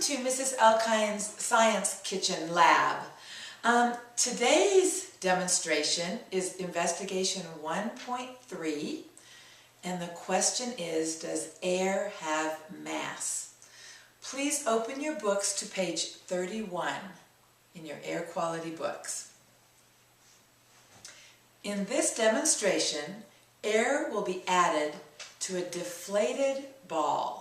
to Mrs. Elkine's Science Kitchen Lab. Today's demonstration is investigation 1.3, and the question is, does air have mass? Please open your books to page 31 in your air quality books. In this demonstration, air will be added to a deflated ball.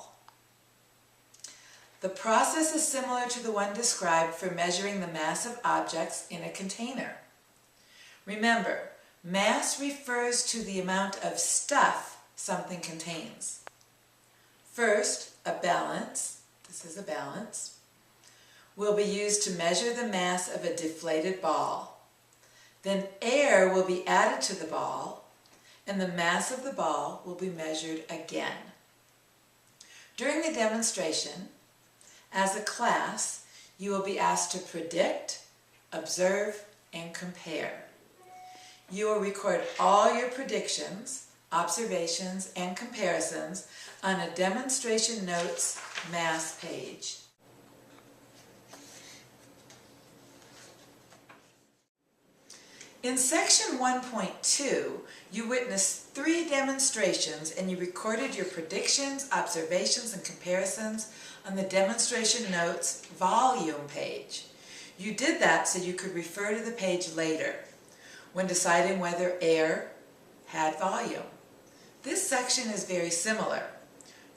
The process is similar to the one described for measuring the mass of objects in a container. Remember, mass refers to the amount of stuff something contains. First, a balance, this is a balance, will be used to measure the mass of a deflated ball. Then air will be added to the ball, and the mass of the ball will be measured again. During the demonstration, as a class, you will be asked to predict, observe, and compare. You will record all your predictions, observations, and comparisons on a demonstration notes mass page. In section 1.2, you witnessed 3 demonstrations and you recorded your predictions, observations, and comparisons on the demonstration notes volume page. You did that so you could refer to the page later when deciding whether air had volume. This section is very similar.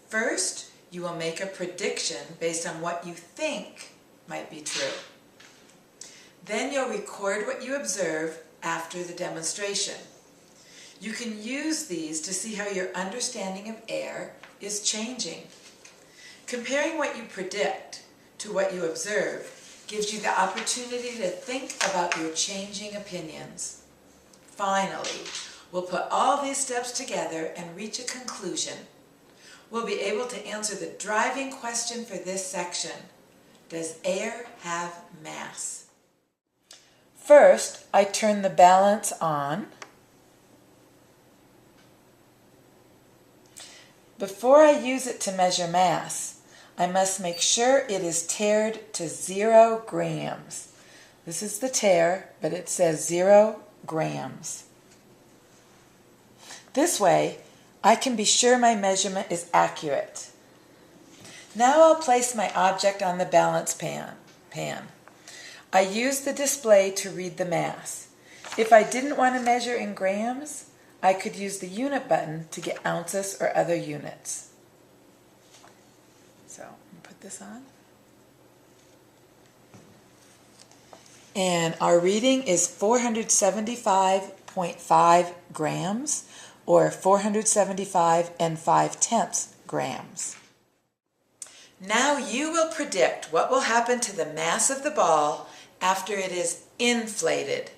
First, you will make a prediction based on what you think might be true. Then you'll record what you observe after the demonstration. You can use these to see how your understanding of air is changing. Comparing what you predict to what you observe gives you the opportunity to think about your changing opinions. Finally, we'll put all these steps together and reach a conclusion. We'll be able to answer the driving question for this section: does air have mass? First, I turn the balance on. Before I use it to measure mass, I must make sure it is tared to 0 grams. This is the tare, but it says 0 grams. This way, I can be sure my measurement is accurate. Now I'll place my object on the balance pan. I use the display to read the mass. If I didn't want to measure in grams, I could use the unit button to get ounces or other units. So, I'm going to put this on. And our reading is 475.5 grams, or 475 5/10 grams. Now you will predict what will happen to the mass of the ball after it is inflated.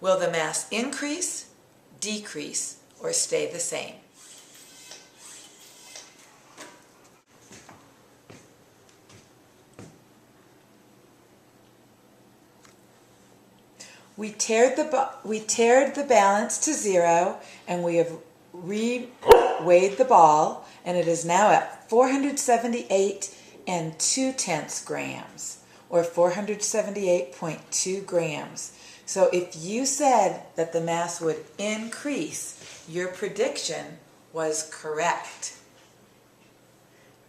Will the mass increase, decrease, or stay the same? We tared the balance to 0, and we have re-weighed the ball, and it is now at 478 2/10 grams, or 478.2 grams. So if you said that the mass would increase, your prediction was correct.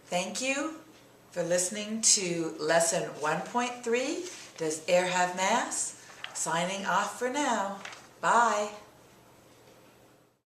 Thank you for listening to lesson 1.3, Does Air Have Mass? Signing off for now. Bye.